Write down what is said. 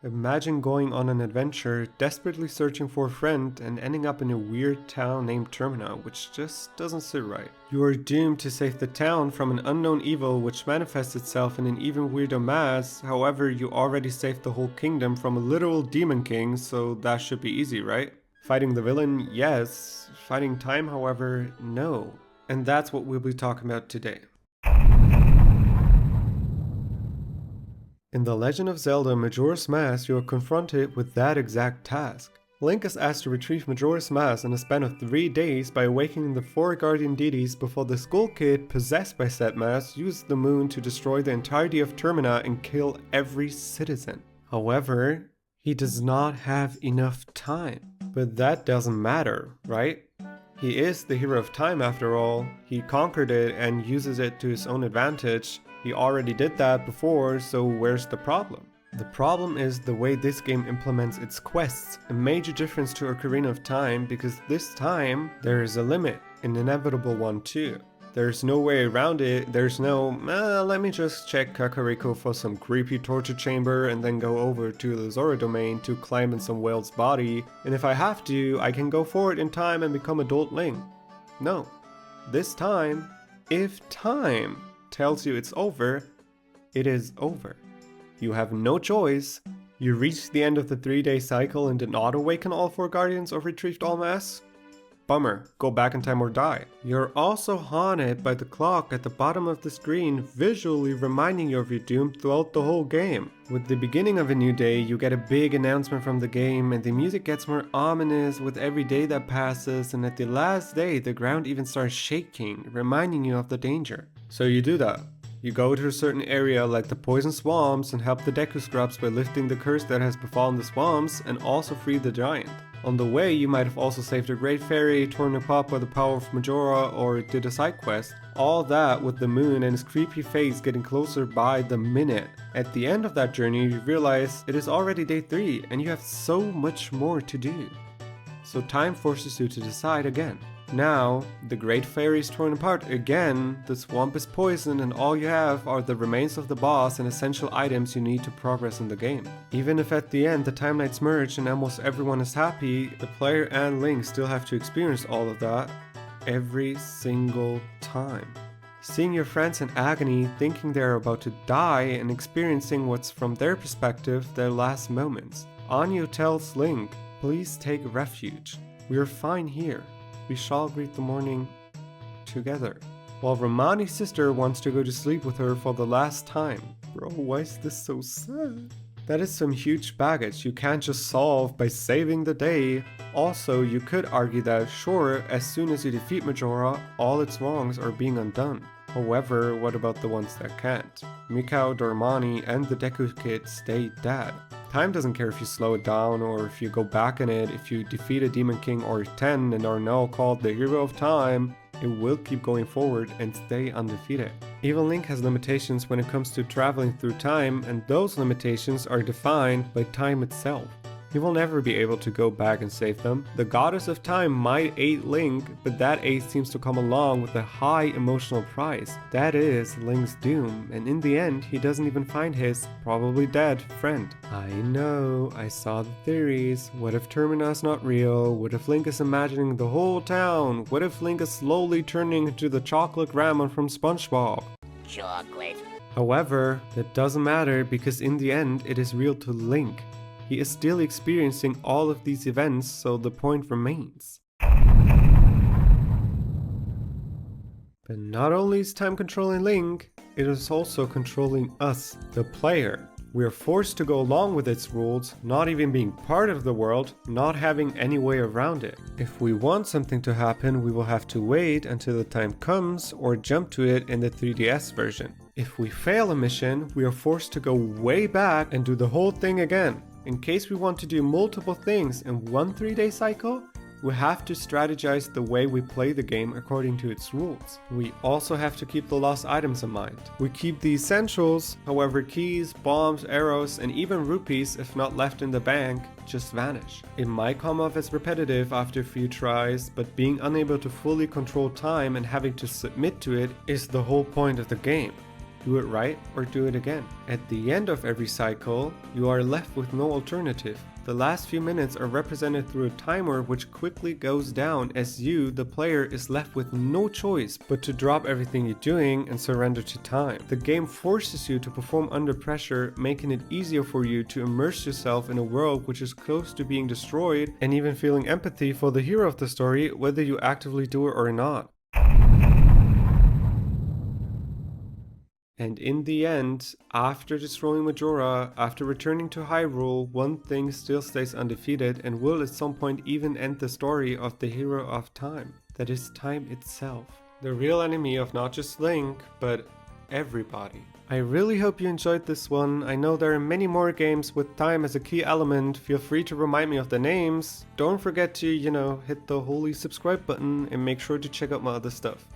Imagine going on an adventure, desperately searching for a friend, and ending up in a weird town named Termina, which just doesn't sit right. You are doomed to save the town from an unknown evil which manifests itself in an even weirder mass. However, you already saved the whole kingdom from a literal demon king, so that should be easy, right? Fighting the villain, yes. Fighting time, however, no. And that's what we'll be talking about today. In The Legend of Zelda Majora's Mask, you are confronted with that exact task. Link is asked to retrieve Majora's Mask in a span of 3 days by awakening the 4 guardian deities before the Skull Kid, possessed by said mask, uses the moon to destroy the entirety of Termina and kill every citizen. However, he does not have enough time. But that doesn't matter, right? He is the hero of time after all. He conquered it and uses it to his own advantage. He already did that before, so where's the problem? The problem is the way this game implements its quests, a major difference to Ocarina of Time, because this time there is a limit, an inevitable one too. There's no way around it. There's no, let me just check Kakariko for some creepy torture chamber and then go over to the Zora domain to climb in some whale's body, and if I have to, I can go forward in time and become adult Link. No. This time, if time tells you it's over, it is over. You have no choice. You reached the end of the 3-day cycle and did not awaken all 4 guardians or retrieved all masks? Bummer, go back in time or die. You're also haunted by the clock at the bottom of the screen, visually reminding you of your doom throughout the whole game. With the beginning of a new day, you get a big announcement from the game, and the music gets more ominous with every day that passes, and at the last day, the ground even starts shaking, reminding you of the danger. So you do that. You go to a certain area like the poison swamps and help the Deku Scrubs by lifting the curse that has befallen the swamps, and also free the giant. On the way, you might have also saved a great fairy, torn apart by the power of Majora, or did a side quest. All that with the moon and his creepy face getting closer by the minute. At the end of that journey, you realize it is already day 3 and you have so much more to do. So time forces you to decide again. Now, the great fairy is torn apart again, the swamp is poisoned, and all you have are the remains of the boss and essential items you need to progress in the game. Even if at the end the timelines merge and almost everyone is happy, the player and Link still have to experience all of that every single time. Seeing your friends in agony, thinking they're about to die, and experiencing what's from their perspective their last moments. Anyu tells Link, "Please take refuge. We are fine here. We shall greet the morning together." While Romani's sister wants to go to sleep with her for the last time. Bro, why is this so sad? That is some huge baggage you can't just solve by saving the day. Also, you could argue that sure, as soon as you defeat Majora, all its wrongs are being undone. However, what about the ones that can't? Mikao, Dormani, and the Deku Kid stay dead. Time doesn't care if you slow it down or if you go back in it. If you defeat a Demon King or 10 and are now called the hero of time, it will keep going forward and stay undefeated. Even Link has limitations when it comes to traveling through time, and those limitations are defined by time itself. He will never be able to go back and save them. The goddess of time might aid Link, but that aid seems to come along with a high emotional price. That is Link's doom, and in the end, he doesn't even find his, probably dead, friend. I know, I saw the theories. What if Termina is not real? What if Link is imagining the whole town? What if Link is slowly turning into the chocolate ramen from SpongeBob? Chocolate. However, that doesn't matter because in the end, it is real to Link. He is still experiencing all of these events, so the point remains. But not only is time controlling Link, it is also controlling us, the player. We are forced to go along with its rules, not even being part of the world, not having any way around it. If we want something to happen, we will have to wait until the time comes or jump to it in the 3DS version. If we fail a mission, we are forced to go way back and do the whole thing again. In case we want to do multiple things in one 3-day cycle, we have to strategize the way we play the game according to its rules. We also have to keep the lost items in mind. We keep the essentials, however keys, bombs, arrows, and even rupees, if not left in the bank, just vanish. It might come off as repetitive after a few tries, but being unable to fully control time and having to submit to it is the whole point of the game. Do it right or do it again. At the end of every cycle, you are left with no alternative. The last few minutes are represented through a timer which quickly goes down as you, the player, is left with no choice but to drop everything you're doing and surrender to time. The game forces you to perform under pressure, making it easier for you to immerse yourself in a world which is close to being destroyed, and even feeling empathy for the hero of the story, whether you actively do it or not. And in the end, after destroying Majora, after returning to Hyrule, one thing still stays undefeated and will at some point even end the story of the hero of time. That is time itself. The real enemy of not just Link, but everybody. I really hope you enjoyed this one. I know there are many more games with time as a key element. Feel free to remind me of the names. Don't forget to, hit the holy subscribe button and make sure to check out my other stuff.